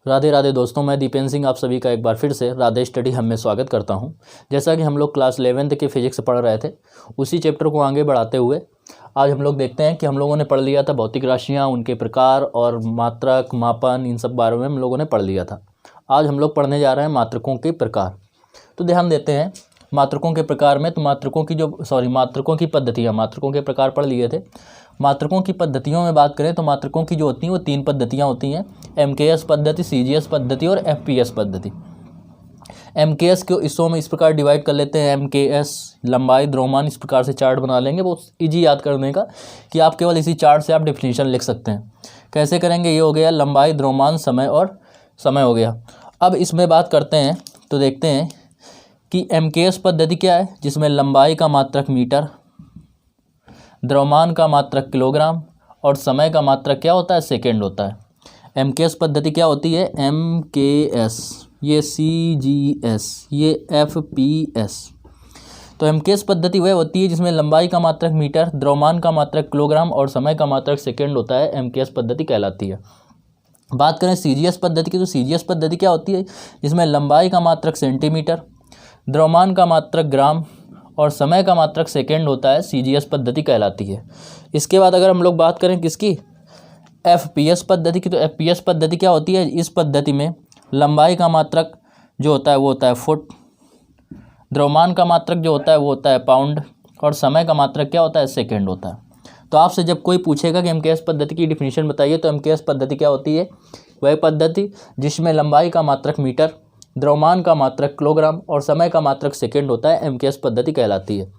राधे राधे दोस्तों, मैं दीपेंद्र सिंह आप सभी का एक बार फिर से राधे स्टडी हम में स्वागत करता हूं। जैसा कि हम लोग क्लास 11th के फिजिक्स पढ़ रहे थे, उसी चैप्टर को आगे बढ़ाते हुए आज हम लोग देखते हैं कि हम लोगों ने पढ़ लिया था भौतिक राशियां, उनके प्रकार और मात्रक, मापन, इन सब बारे में हम लोगों ने पढ़ लिया था। आज हम लोग पढ़ने जा रहे हैं मात्रकों के प्रकार। तो ध्यान देते हैं मात्रकों के प्रकार में। तो मात्रकों की पद्धतियाँ, मात्रकों के प्रकार पढ़ लिए थे। मात्रकों की पद्धतियों में बात करें तो मात्रकों की जो होती हैं वो 3 पद्धतियाँ होती हैं, MKS पद्धति, CGS पद्धति और FPS पद्धति। MKS को इसमें इस प्रकार डिवाइड कर लेते हैं। MKS लंबाई, द्रव्यमान, इस प्रकार से चार्ट बना लेंगे। बहुत ईजी याद करने का कि आप केवल इसी चार्ट से आप डेफिनेशन लिख सकते हैं। कैसे करेंगे? ये हो गया लंबाई, द्रव्यमान, समय और समय हो गया। अब इसमें बात करते हैं तो देखते हैं कि MKS पद्धति क्या है, जिसमें लंबाई का मात्रक मीटर, द्रव्यमान का मात्रक किलोग्राम और समय का मात्रक क्या होता है? सेकेंड होता है। MKS पद्धति क्या होती है? MKS, ये CGS, ये FPS। तो MKS पद्धति वह होती है जिसमें लंबाई का मात्रक मीटर, द्रव्यमान का मात्रक किलोग्राम और समय का मात्रक सेकेंड होता है। MKS पद्धति कहलाती है। बात करें CGS पद्धति की, तो CGS पद्धति क्या होती है? जिसमें लंबाई का मात्रक सेंटीमीटर, द्रव्यमान का मात्रक ग्राम और समय का मात्रक सेकेंड होता है। CGS पद्धति कहलाती है। इसके बाद अगर हम लोग बात करें किसकी? FPS पद्धति की, तो FPS पद्धति क्या होती है? इस पद्धति में लंबाई का मात्रक जो होता है वो होता है फुट, द्रव्यमान का मात्रक जो होता है वो होता है पाउंड और समय का मात्रक क्या होता है? सेकेंड होता है। तो आपसे जब कोई पूछेगा कि MKS पद्धति की डिफिनीशन बताइए, तो MKS पद्धति क्या होती है? वह पद्धति जिसमें लंबाई का मात्रक मीटर, द्रव्यमान का मात्रक किलोग्राम और समय का मात्रक सेकेंड होता है। MKS पद्धति कहलाती है।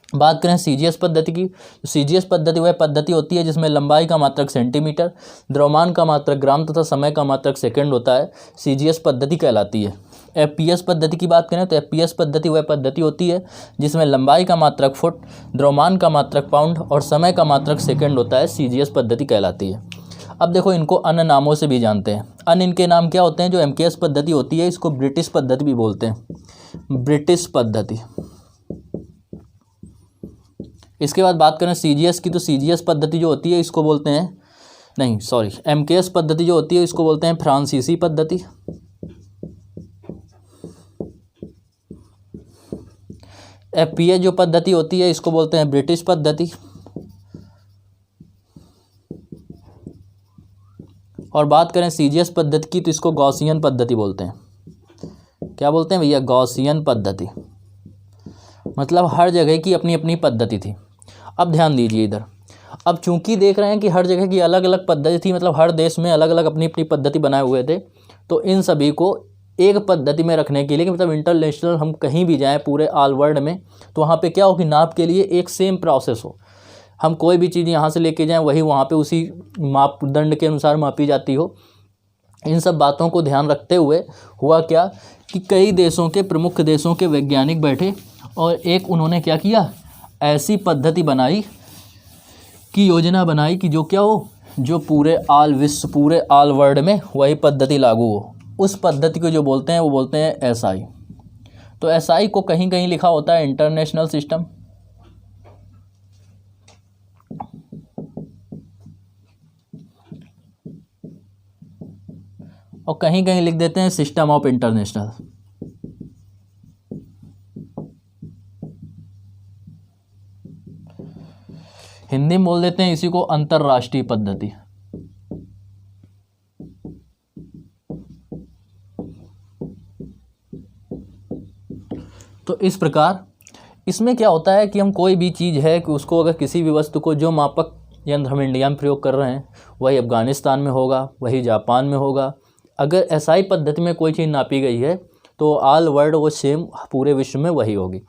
बात करें CGS पद्धति की, तो CGS पद्धति वह पद्धति होती है जिसमें लंबाई का मात्रक सेंटीमीटर, द्रव्यमान का मात्रक ग्राम तथा समय का मात्रक सेकेंड होता है। CGS पद्धति कहलाती है। FPS पद्धति की बात करें तो FPS पद्धति वह पद्धति होती है जिसमें लंबाई का मात्रक फुट, द्रव्यमान का मात्रक पाउंड और समय का मात्रक सेकेंड होता है। CGS पद्धति कहलाती है। अब देखो, इनको अन्य नामों से भी जानते हैं। अन्य इनके नाम क्या होते हैं? जो MKS पद्धति होती है इसको ब्रिटिश पद्धति भी बोलते हैं, ब्रिटिश पद्धति। इसके बाद बात करें CGS की, तो CGS पद्धति जो होती है इसको बोलते हैं, MKS पद्धति जो होती है इसको बोलते हैं फ्रांसीसी पद्धति। FPS जो पद्धति होती है इसको बोलते हैं ब्रिटिश पद्धति। और बात करें CGS पद्धति की, तो इसको गॉसियन पद्धति बोलते हैं। क्या बोलते हैं भैया? गॉसियन पद्धति। मतलब हर जगह की अपनी अपनी पद्धति थी। अब ध्यान दीजिए इधर। अब चूंकि देख रहे हैं कि हर जगह की अलग अलग पद्धति थी, मतलब हर देश में अलग अलग अपनी अपनी पद्धति बनाए हुए थे, तो इन सभी को एक पद्धति में रखने के लिए कि मतलब इंटरनेशनल हम कहीं भी जाएं पूरे ऑल वर्ल्ड में, तो वहाँ पे क्या हो कि नाप के लिए एक सेम प्रोसेस हो। हम कोई भी चीज़ यहाँ से लेके जाएं वही वहाँ पे उसी मापदंड के अनुसार मापी जाती हो। इन सब बातों को ध्यान रखते हुए हुआ क्या कि कई देशों के, प्रमुख देशों के वैज्ञानिक बैठे और एक उन्होंने क्या किया, ऐसी पद्धति बनाई की योजना बनाई कि जो क्या हो, जो पूरे ऑल विश्व, पूरे ऑल वर्ल्ड में वही पद्धति लागू हो। उस पद्धति को जो बोलते हैं वो बोलते हैं SI। तो SI को कहीं कहीं लिखा होता है इंटरनेशनल सिस्टम, और कहीं कहीं लिख देते हैं सिस्टम ऑफ इंटरनेशनल। हिंदी में बोल देते हैं इसी को अंतरराष्ट्रीय पद्धति। तो इस प्रकार इसमें क्या होता है कि हम कोई भी चीज़ है कि उसको अगर किसी भी वस्तु को, जो मापक यंत्र हम इंडिया में प्रयोग कर रहे हैं वही अफगानिस्तान में होगा, वही जापान में होगा। अगर SI पद्धति में कोई चीज़ नापी गई है तो ऑल वर्ल्ड वो सेम पूरे विश्व में वही होगी।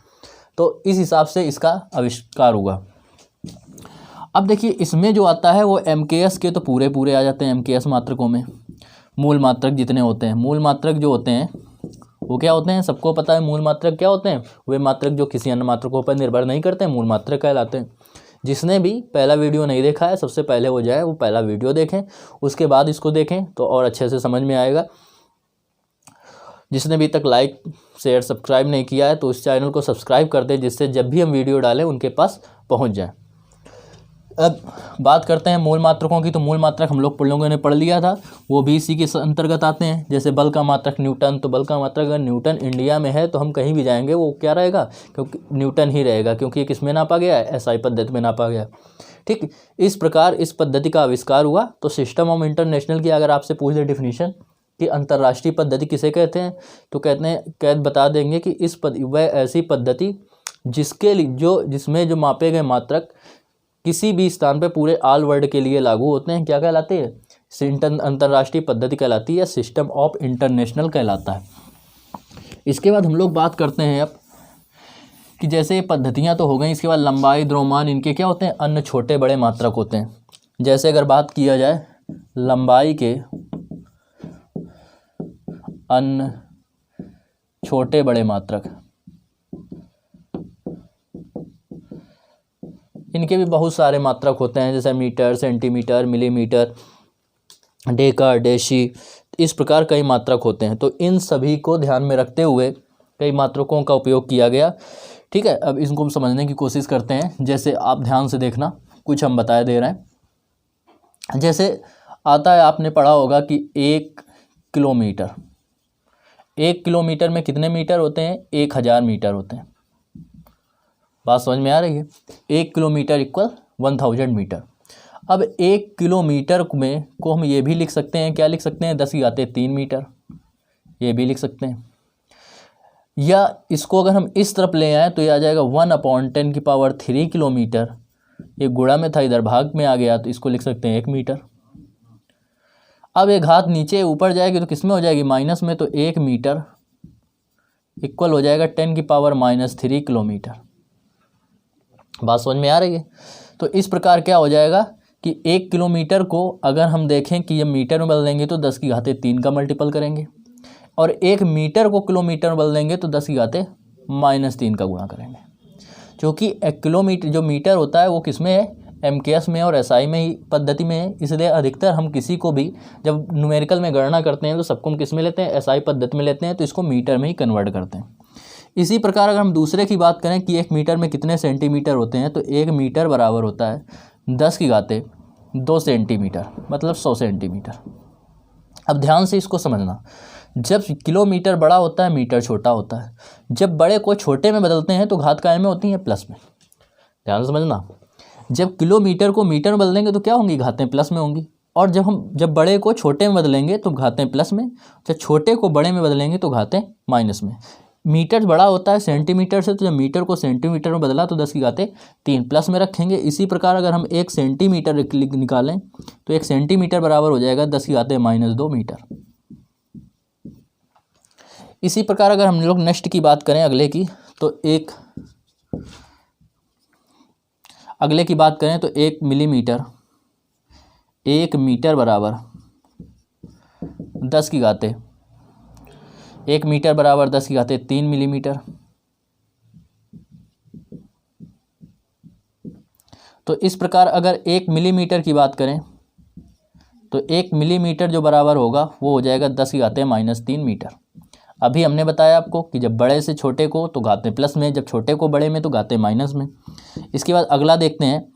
तो इस हिसाब से इसका आविष्कार हुआ। अब देखिए, इसमें जो आता है वो MKS के तो पूरे पूरे आ जाते हैं। MKS मात्रकों में मूल मात्रक जितने होते हैं, मूल मात्रक जो होते हैं वो क्या होते हैं? सबको पता है मूल मात्रक क्या होते हैं। वे मात्रक जो किसी अन्य मात्रकों पर निर्भर नहीं करते हैं, मूल मात्रक कहलाते हैं। जिसने भी पहला वीडियो नहीं देखा है, सबसे पहले हो जाए वो पहला वीडियो देखें, उसके बाद इसको देखें तो और अच्छे से समझ में आएगा। जिसने अभी तक लाइक, शेयर, सब्सक्राइब नहीं किया है तो इस चैनल को सब्सक्राइब कर दें, जिससे जब भी हम वीडियो डालें उनके पास पहुंच जाए। अब बात करते हैं मूल मात्रकों की। तो मूल मात्रक हम लोगों ने पढ़ लिया था, वो भी इसी के अंतर्गत आते हैं। जैसे बल का मात्रक न्यूटन, तो बल का मात्रक अगर न्यूटन इंडिया में है तो हम कहीं भी जाएंगे वो क्या रहेगा, क्योंकि न्यूटन ही रहेगा, क्योंकि ये किस में नापा गया है, एसआई पद्धति में नापा गया। ठीक, इस प्रकार इस पद्धति का आविष्कार हुआ। तो सिस्टम ऑफ इंटरनेशनल की अगर आपसे पूछ दे डिफिनीशन कि अंतर्राष्ट्रीय पद्धति किसे कहते हैं, तो कहते हैं बता देंगे कि वह ऐसी पद्धति जिसके लिए जिसमें जो मापे गए मात्रक किसी भी स्थान पे पूरे ऑल वर्ल्ड के लिए लागू होते हैं, क्या कहलाते हैं, अंतर्राष्ट्रीय पद्धति कहलाती है, सिस्टम ऑफ इंटरनेशनल कहलाता है। इसके बाद हम लोग बात करते हैं अब कि जैसे ये पद्धतियाँ तो हो गई, इसके बाद लंबाई, द्रव्यमान, इनके क्या होते हैं, अन्य छोटे बड़े मात्रक होते हैं। जैसे अगर बात किया जाए लंबाई के अन्य छोटे बड़े मात्रक, इनके भी बहुत सारे मात्रक होते हैं, जैसे मीटर, सेंटीमीटर, मिलीमीटर, डेका, डेशी, इस प्रकार कई मात्रक होते हैं। तो इन सभी को ध्यान में रखते हुए कई मात्रकों का उपयोग किया गया। ठीक है, अब इसको हम समझने की कोशिश करते हैं। जैसे आप ध्यान से देखना, कुछ हम बताए दे रहे हैं। जैसे आता है, आपने पढ़ा होगा कि 1 किलोमीटर, 1 किलोमीटर में कितने मीटर होते हैं, 1000 मीटर होते हैं। बात समझ में आ रही है। 1 किलोमीटर इक्वल 1000 मीटर। अब 1 किलोमीटर में को हम ये भी लिख सकते हैं, क्या लिख सकते हैं, 10⁻³ मीटर, ये भी लिख सकते हैं। या इसको अगर हम इस तरफ ले आए तो ये आ जाएगा 1/10³ किलोमीटर। ये गुणा में था, इधर भाग में आ गया, तो इसको लिख सकते हैं 1 मीटर। अब एक घात नीचे ऊपर जाएगी तो किस में हो जाएगी, माइनस में, तो 1 मीटर इक्वल हो जाएगा 10⁻³ किलोमीटर। बात समझ में आ रही है। तो इस प्रकार क्या हो जाएगा कि 1 किलोमीटर को अगर हम देखें कि ये मीटर में बदल देंगे तो 10⁻³ का मल्टीपल करेंगे, और 1 मीटर को किलोमीटर में बदल देंगे तो 10⁻³ का गुणा करेंगे। क्योंकि 1 किलोमीटर जो मीटर होता है वो किस में है, एमकेएस में और एसआई में ही पद्धति में है। इसलिए अधिकतर हम किसी को भी जब न्यूमेरिकल में गणना करते हैं तो सबको हम किस में लेते हैं, एसआई पद्धति में लेते हैं, तो इसको मीटर में ही कन्वर्ट करते हैं। इसी प्रकार अगर हम दूसरे की बात करें कि 1 मीटर में कितने सेंटीमीटर होते हैं, तो 1 मीटर बराबर होता है 10⁻² सेंटीमीटर, मतलब 100 सेंटीमीटर। अब ध्यान से इसको समझना, जब किलोमीटर बड़ा होता है मीटर छोटा होता है। जब बड़े को छोटे में बदलते हैं तो घात काय में होती हैं, प्लस में। ध्यान समझना, जब किलोमीटर को मीटर में बदलेंगे तो क्या होंगी, घातें प्लस में होंगी। और जब बड़े को छोटे में बदलेंगे तो घातें प्लस में, जब छोटे को बड़े में बदलेंगे तो घातें माइनस में। मीटर बड़ा होता है सेंटीमीटर से, तो जब मीटर को सेंटीमीटर में बदला तो 10⁻³ प्लस में रखेंगे। इसी प्रकार अगर हम 1 सेंटीमीटर निकालें तो 1 सेंटीमीटर बराबर हो जाएगा 10⁻² मीटर। इसी प्रकार अगर हम लोग नेक्स्ट की बात करें, अगले की बात करें तो 1 मिलीमीटर, 1 मीटर बराबर 1 मीटर बराबर 10⁻³ मिलीमीटर। तो इस प्रकार अगर 1 मिलीमीटर की बात करें तो 1 मिलीमीटर जो बराबर होगा वो हो जाएगा 10⁻³ मीटर। अभी हमने बताया आपको कि जब बड़े से छोटे को तो घातें प्लस में, जब छोटे को बड़े में तो घातें माइनस में। इसके बाद अगला देखते हैं,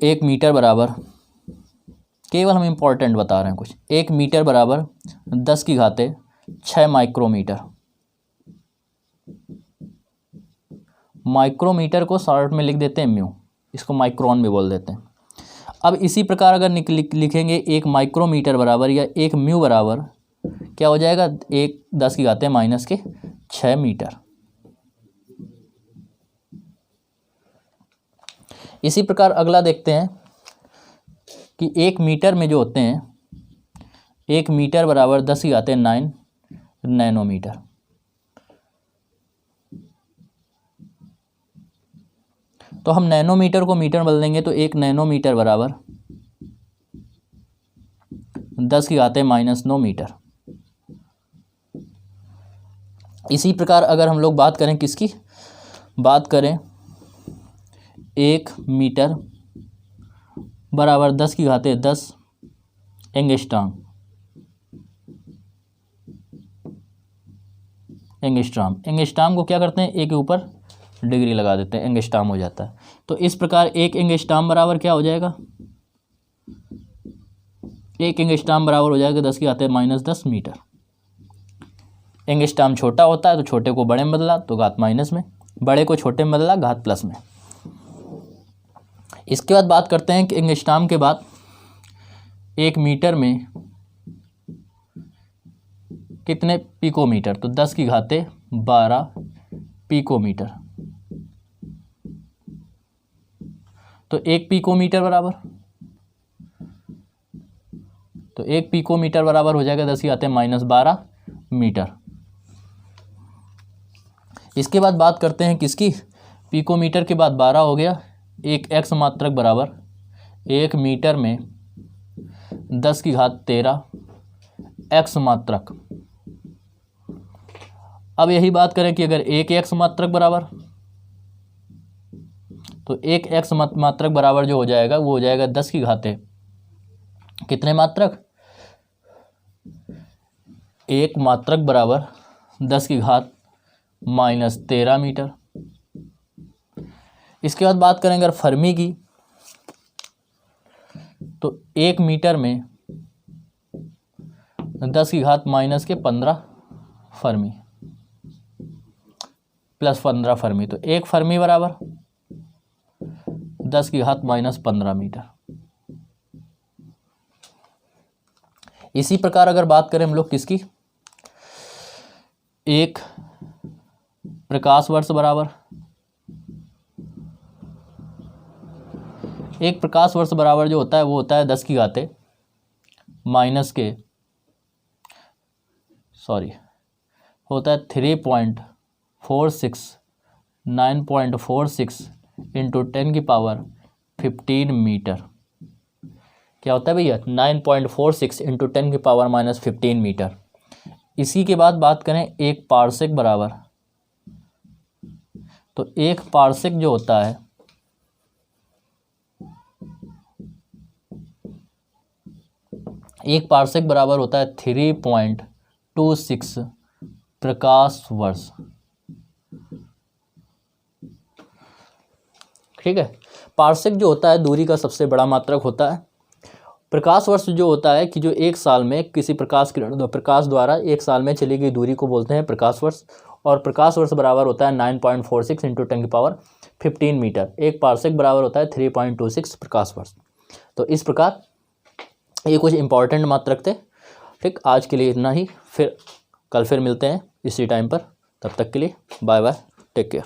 1 मीटर बराबर, केवल हम इम्पोर्टेंट बता रहे हैं कुछ, 1 मीटर बराबर 10⁻6 माइक्रोमीटर। माइक्रोमीटर को शॉर्ट में लिख देते हैं म्यू, इसको माइक्रोन में बोल देते हैं। अब इसी प्रकार अगर लिखेंगे 1 माइक्रोमीटर बराबर या 1 म्यू बराबर क्या हो जाएगा, 1 10⁻⁻6 मीटर। इसी प्रकार अगला देखते हैं कि 1 मीटर में जो होते हैं, 1 मीटर बराबर 10⁹ नैनोमीटर। तो हम नैनोमीटर को मीटर में बदल देंगे तो 1 नैनोमीटर बराबर 10⁻⁻9 मीटर। इसी प्रकार अगर हम लोग बात करें किसकी बात करें, 1 मीटर बराबर 10⁻10 एंगस्ट्रॉम। एंगस्ट्रॉम को क्या करते हैं, 1 के ऊपर डिग्री लगा देते हैं, एंगस्ट्रॉम हो जाता है। तो इस प्रकार एक एंगस्ट्रॉम बराबर क्या हो जाएगा, एक एंगस्ट्रॉम बराबर हो जाएगा 10⁻⁻10 मीटर। एंगस्ट्रॉम छोटा होता है तो छोटे को बड़े में बदला तो घात माइनस में, बड़े को छोटे में बदला घात प्लस में। इसके बाद बात करते हैं कि एंगस्ट्रॉम के बाद 1 मीटर में कितने पिकोमीटर, तो 10⁻12 पिकोमीटर। तो 1 पिकोमीटर बराबर, तो 1 पिकोमीटर बराबर हो जाएगा 10⁻12 मीटर। इसके बाद बात करते हैं किसकी, पिकोमीटर के बाद 12 हो गया, एक एक्स मात्रक बराबर 1 मीटर में 10⁻13 एक्स मात्रक। अब यही बात करें कि अगर एक एक्स मात्रक बराबर, तो एक एक्स मात्रक बराबर जो हो जाएगा वो हो जाएगा 10 की घाते कितने मात्रक, एक मात्रक बराबर 10⁻−13 मीटर। इसके बाद बात करें अगर फर्मी की, तो 1 मीटर में 10⁻−15 फर्मी प्लस 15 फर्मी, तो 1 फर्मी बराबर 10⁻−15 मीटर। इसी प्रकार अगर बात करें हम लोग किसकी, एक प्रकाश वर्ष बराबर, एक प्रकाश वर्ष बराबर जो होता है वो होता है 10⁻⁻⁻, होता है 3.46 9.46 इंटू 10⁻15 मीटर। क्या होता है भैया, 9.46 इंटू 10⁻−15 मीटर। इसी के बाद बात करें एक पार्सेक बराबर, तो एक पार्सेक जो होता है एक पार्सेक बराबर होता है 3.26 प्रकाश वर्ष। ठीक है, पार्सेक जो होता है दूरी का सबसे बड़ा मात्रक होता है। प्रकाश वर्ष जो होता है कि जो एक साल में किसी प्रकाश द्वारा एक साल में चली गई दूरी को बोलते हैं प्रकाश वर्ष, और प्रकाश वर्ष बराबर होता है 9.46 इंटू 10⁻15 मीटर। एक पार्सेक बराबर होता है 3.26 प्रकाश वर्ष। तो इस प्रकार ये कुछ इंपॉर्टेंट मात्रक थे। ठीक, आज के लिए इतना ही, फिर कल फिर मिलते हैं इसी टाइम पर। तब तक के लिए बाय बाय, टेक केयर।